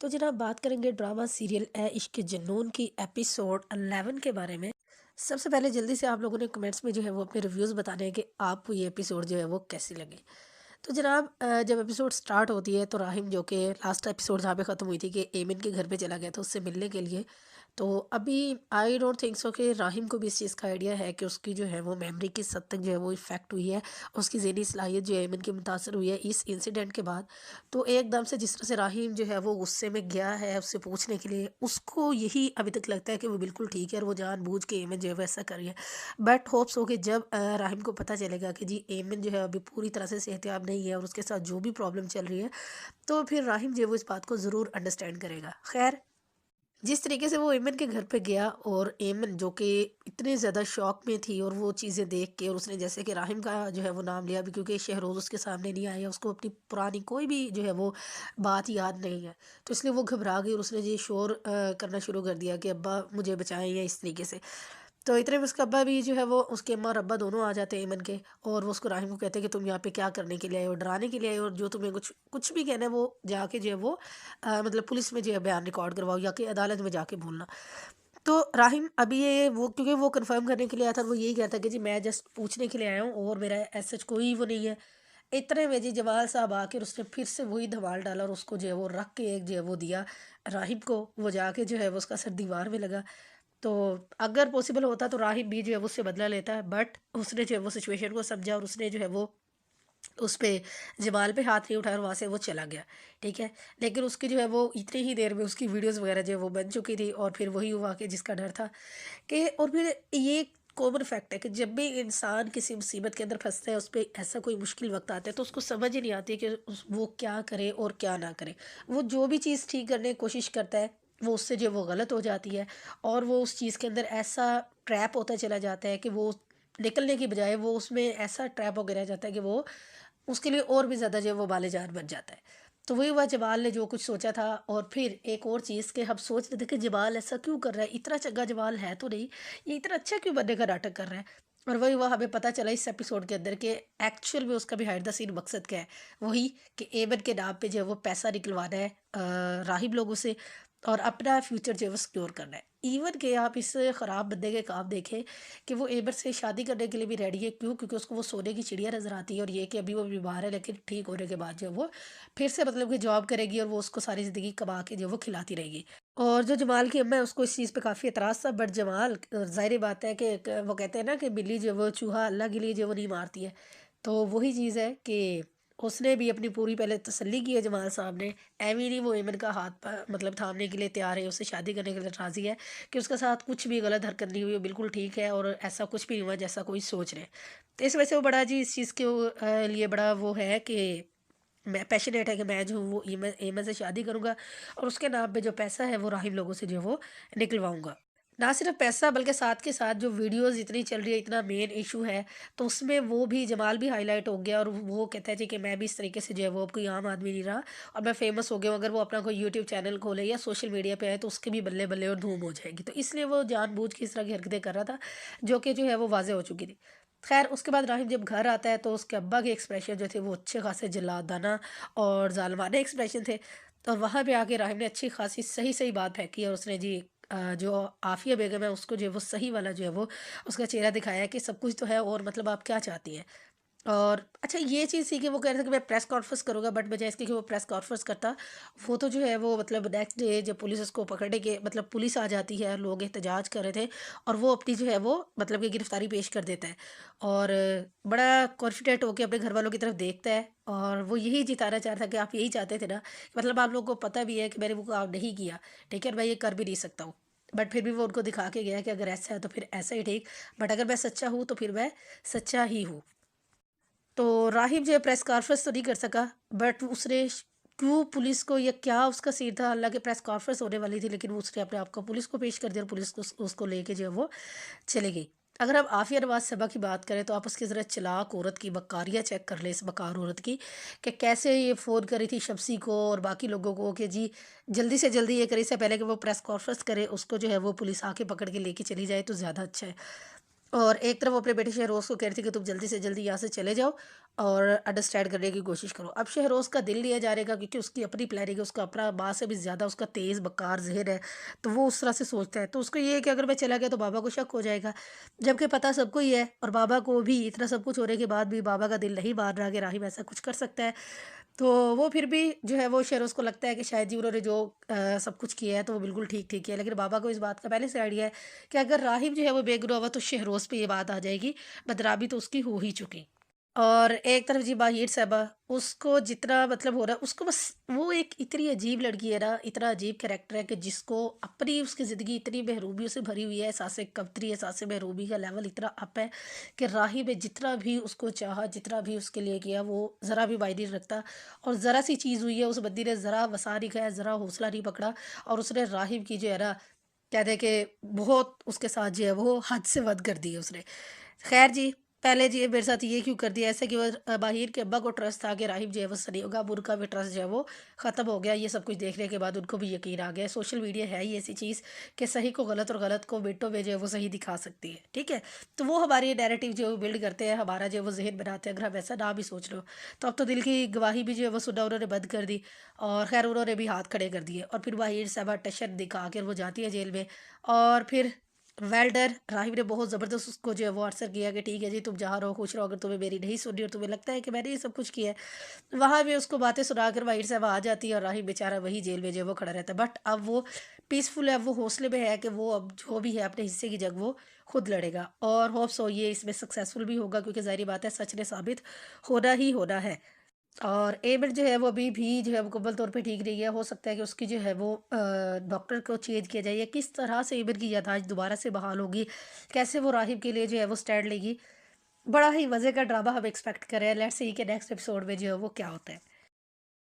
तो जनाब बात करेंगे ड्रामा सीरियल ए इश्क जुनून की एपिसोड 11 के बारे में। सबसे पहले जल्दी से आप लोगों ने कमेंट्स में जो है वो अपने रिव्यूज़ बताने हैं कि आपको ये एपिसोड जो है वो कैसी लगी। तो जनाब जब एपिसोड स्टार्ट होती है तो राहिम जो कि लास्ट एपिसोड जहाँ पे ख़त्म हुई थी कि एमिन के घर पे चला गया था उससे मिलने के लिए। तो अभी आई डोंट थिंक सो कि राहिम को भी इस चीज़ का आइडिया है कि उसकी जो है वो मेमोरी किस हद तक जो है वो इफ़ेक्ट हुई है। उसकी ज़हनी सलाहियत जो है एमिन की मुतासर हुई है इस इंसिडेंट के बाद। तो एकदम से जिस तरह से राहिम जो है वो गुस्से में गया है उससे पूछने के लिए, उसको यही अभी तक लगता है कि वो बिल्कुल ठीक है और वो जानबूझ के एमिन जो है वैसा कर रही है। बट होप्स हो कि जब राहिम को पता चलेगा कि जी एमिन जो है अभी पूरी तरह से सेहतयाब नहीं है और उसके साथ जो भी प्रॉब्लम चल रही है, तो फिर राहिम जो है वो इस बात को ज़रूर अंडरस्टैंड करेगा। खैर, जिस तरीके से वो एमन के घर पे गया और एमन जो कि इतने ज़्यादा शॉक में थी और वो चीज़ें देख के और उसने जैसे कि राहिम का जो है वो नाम लिया भी, क्योंकि शहरोज़ उसके सामने नहीं आया, उसको अपनी पुरानी कोई भी जो है वो बात याद नहीं है। तो इसलिए वो घबरा गई और उसने ये शोर करना शुरू कर दिया कि अब्बा मुझे बचाएं, या इस तरीके से। तो इतने में उसका अब्बा भी जो है वो उसके अम्मा और अब्बा दोनों आ जाते हैं एमन के, और वो उसको राहिम को कहते हैं कि तुम यहाँ पे क्या करने के लिए आए हो, डराने के लिए आए हो, और जो तुम्हें कुछ कुछ भी कहना है वो जाके जो है वो मतलब पुलिस में जो है बयान रिकॉर्ड करवाओ या कि अदालत में जाके बोलना। तो राहिम अभी ये वो क्योंकि वो कंफर्म करने के लिए आया था, वो यही कहता कि जी मैं जस्ट पूछने के लिए आया हूँ और मेरा ऐसा कोई वो नहीं है। इतने में जी जमाल साहब आके उसने फिर से वही धमाल डाला और उसको जो है वो रख के एक जो है वो दिया राहिम को। वो जाके जो है वो उसका सर दीवार में लगा। तो अगर पॉसिबल होता तो राहिब भी जो है वो उससे बदला लेता है, बट उसने जो है वो सिचुएशन को समझा और उसने जो है वो उस पे जमाल पे हाथ नहीं उठाया और वहाँ से वो चला गया। ठीक है। लेकिन उसकी जो है वो इतनी ही देर में उसकी वीडियोस वगैरह जो है वो बन चुकी थी और फिर वही हुआ कि जिसका डर था कि, और फिर ये कॉमन फैक्ट है कि जब भी इंसान किसी मुसीबत के अंदर फंसता है, उस पर ऐसा कोई मुश्किल वक्त आता है तो उसको समझ ही नहीं आती कि वो क्या करे और क्या ना करे। वो जो भी चीज़ ठीक करने की कोशिश करता है वो उससे जो है वो गलत हो जाती है, और वो उस चीज़ के अंदर ऐसा ट्रैप होता चला जाता है कि वो निकलने की बजाय वो उसमें ऐसा ट्रैप होकर रह जाता है कि वो उसके लिए और भी ज़्यादा जो है वो बालेजान बन जाता है। तो वही हुआ, जमाल ने जो कुछ सोचा था। और फिर एक और चीज़ कि हम सोच रहे थे कि जमाल ऐसा क्यों कर रहा है, इतना चंगा जमाल है तो नहीं, ये इतना अच्छा क्यों बनने का नाटक कर रहा है। और वही हुआ, हमें पता चला इस एपिसोड के अंदर कि एक्चुअल में उसका बिहाइंड द सीन मकसद क्या है। वही कि एमन के नाम पे जो है वो पैसा निकलवाना है राहिब लोगों से, और अपना फ्यूचर जो है वो सिक्योर करना है। इवन कि आप इस ख़राब बंदे के काम देखें कि वो एमन से शादी करने के लिए भी रेडी है। क्यों? क्योंकि उसको वो सोने की चिड़िया नज़र आती है, और ये कि अभी वो बीमार है लेकिन ठीक होने के बाद जो है वो फिर से मतलब कि जॉब करेगी और वो उसको सारी ज़िंदगी कमा के जो है वो खिलाती रहेगी। और जो जमाल की अम्मा है उसको इस चीज़ पे काफ़ी एतराज़ था, बट जमाल ज़ाहिर-सी बात है कि वो कहते हैं ना कि बिल्ली जो है वो चूहा अल्लाह के लिए जो है वो नहीं मारती है। तो वही चीज़ है कि उसने भी अपनी पूरी पहले तसल्ली की है जमाल साहब ने। एवी नहीं, वो एमन का हाथ मतलब थामने के लिए तैयार है, उससे शादी करने के लिए राज़ी है कि उसके साथ कुछ भी गलत हरकत नहीं हुई, वो बिल्कुल ठीक है और ऐसा कुछ भी नहीं हुआ जैसा कोई सोच रहे हैं। तो इस वजह से वो बड़ा जी इस चीज़ के लिए बड़ा वो है कि मैं पैशनेट है कि मैं जो हूँ वो एमन एमन से शादी करूँगा और उसके नाम पे जो पैसा है वो राहिब लोगों से जो है वो निकलवाऊँगा। ना सिर्फ पैसा बल्कि साथ के साथ जो वीडियोज़ इतनी चल रही है, इतना मेन इशू है, तो उसमें वो भी जमाल भी हाईलाइट हो गया और वो कहता है जी कि मैं भी इस तरीके से जो है वो अब कोई आम आदमी नहीं रहा और मैं फ़ेमस हो गया हूँ। अगर वो अपना कोई यूट्यूब चैनल खोले या सोशल मीडिया पे आए तो उसके भी बल्ले-बल्ले और धूम हो जाएगी। तो इसलिए वो जानबूझ के इस तरह की हरकतें कर रहा था, जो कि जो है वो वाज़ेह हो चुकी थी। ख़ैर उसके बाद राहिब जब घर आता है तो उसके अब्बा के एक्सप्रेशन जो थे वो अच्छे खासे जल्लादाना और ज़ालिमाना एक्सप्रेशन थे। तो वहाँ पे आके राहिब ने अच्छी खासी सही-सही बात फेंकी और उसने जी जो आफ़िया बेगम है उसको जो है वो सही वाला जो है वो उसका चेहरा दिखाया कि सब कुछ तो है और मतलब आप क्या चाहती हैं। और अच्छा ये चीज़ थी कि वो कह रहे थे कि मैं प्रेस कॉन्फ्रेंस करूँगा, बट बजाय इसके कि वो प्रेस कॉन्फ्रेंस करता, वो तो जो है वो मतलब नेक्स्ट डे जब पुलिस उसको पकड़ने के मतलब पुलिस आ जाती है, लोग एहतजाज कर रहे थे और वो अपनी जो है वो मतलब कि गिरफ्तारी पेश कर देता है और बड़ा कॉन्फिडेंट होके अपने घर वालों की तरफ देखता है और वो यही जिताना चाह रहा था कि आप यही चाहते थे ना, कि मतलब आप लोगों को पता भी है कि मैंने वो काम नहीं किया, ठीक है, मैं ये कर भी नहीं सकता हूँ। बट फिर भी वो उनको दिखा के गया कि अगर ऐसा है तो फिर ऐसा ही ठीक, बट अगर मैं सच्चा हूँ तो फिर मैं सच्चा ही हूँ। तो राहिब जो है प्रेस कॉन्फ्रेंस तो नहीं कर सका, बट उसने क्यों पुलिस को, या क्या उसका सीन था, हालांकि प्रेस कॉन्फ्रेंस होने वाली थी लेकिन वो उसने अपने आप को पुलिस को पेश कर दिया और पुलिस को उसको लेके जो है वो चली गई। अगर हम आफिया नवाज सभा की बात करें तो आप उसकी ज़रा चालाक औरत की बकारियाँ चेक कर लें, इस बकार औरत की, कि कैसे ये फ़ोन करी थी शमसी को और बाकी लोगों को कि जी जल्दी से जल्दी ये करे, इससे पहले कि वो प्रेस कॉन्फ्रेंस करे उसको जो है वो पुलिस आके पकड़ के लेके चली जाए तो ज़्यादा अच्छा है। और एक तरफ वो अपने बेटे शहरोज़ को कह रही थी कि तुम जल्दी से जल्दी यहाँ से चले जाओ और अंडरस्टैंड करने की कोशिश करो। अब शहरोज़ का दिल नहीं है जाने का, क्योंकि उसकी अपनी प्लानिंग है, उसका अपना माँ से भी ज़्यादा उसका तेज़ बकार ज़हन है, तो वो उस तरह से सोचता है। तो उसको ये है कि अगर मैं चला गया तो बाबा को शक हो जाएगा, जबकि पता सबको ही है और बाबा को भी इतना सब कुछ होने के बाद भी बाबा का दिल नहीं मान रहा कि राहिम ऐसा कुछ कर सकता है। तो वो फिर भी जो है वो शेरोज़ को लगता है कि शायद जी उन्होंने जो सब कुछ किया है तो वो बिल्कुल ठीक-ठीक किया है। लेकिन बाबा को इस बात का पहले से आइडिया है कि अगर राहिब जो है वो बेगुनाह हुआ तो शहरोज़ पे ये बात आ जाएगी, बदनामी तो उसकी हो ही चुकी। और एक तरफ जी बाहिर साहबा, उसको जितना मतलब हो रहा है उसको बस, वो एक इतनी अजीब लड़की है ना, इतना अजीब कैरेक्टर है कि जिसको अपनी उसकी ज़िंदगी इतनी महरूमियों से भरी हुई है, एहसास कमतरी, एहसास महरूमी का लेवल इतना अप है कि राही में जितना भी उसको चाहा, जितना भी उसके लिए किया, वो ज़रा भी मायने नहीं रखता। और ज़रा सी चीज़ हुई है, उस बंदी ने ज़रा वसा नहीं खाया, ज़रा हौसला नहीं पकड़ा और उसने राहिब की जो है ना, कहते हैं कि बहुत उसके साथ जो है वो हद से हद कर दी है उसने। ख़ैर जी, पहले जी मेरे साथ ये क्यों कर दिया ऐसे कि वो बाहिर के अब्बा को ट्रस्ट था कि राहिब जो है वो सही होगा, अब उनका भी ट्रस्ट जो है वो ख़त्म हो गया। ये सब कुछ देखने के बाद उनको भी यकीन आ गया। सोशल मीडिया है ही ऐसी चीज़ कि सही को गलत और गलत को मिनटों में जो है वो सही दिखा सकती है, ठीक है? तो वो हमारी नैरेटिव जो है वो बिल्ड करते हैं, हमारा जो है वो ज़हन बनाते हैं। अगर हम ऐसा ना भी सोच लो, तो अब तो दिल की गवाही भी जो है वो सुनना उन्होंने बंद कर दी और ख़ैर उन्होंने भी हाथ खड़े कर दिए और फिर बाहिर साहबा टशन दिखा कर वो जाती है जेल में। और फिर वेल्डर राहिब ने बहुत ज़बरदस्त उसको जो है वो आंसर किया कि ठीक है जी, तुम जहाँ रहो खुश रहो, अगर तुम्हें मेरी नहीं सुननी और तुम्हें लगता है कि मैंने ये सब कुछ किया है, वहाँ भी उसको बातें सुनाकर वाहिर साहब आ जाती है और राहिब बेचारा वही जेल में जो है वो खड़ा रहता है। बट अब वो पीसफुल है, अब वो हौसले में है कि वो अब जो भी है अपने हिस्से की जंग वो खुद लड़ेगा और होप सो ये इसमें सक्सेसफुल भी होगा, क्योंकि ज़ाहिर बात है सच ने साबित होना ही होना है। और एमिड जो है वो अभी भी जो है मुकम्मल तौर पे ठीक नहीं है। हो सकता है कि उसकी जो है वो डॉक्टर को चेंज किया जाए या किस तरह से एमिड की याददाश्त दोबारा से बहाल होगी, कैसे वो राहिब के लिए जो है वो स्टैंड लेगी। बड़ा ही मज़े का ड्रामा हम एक्सपेक्ट कर रहे हैं। लेट्स सी कि नेक्स्ट एपिसोड में जो है वो क्या होता है।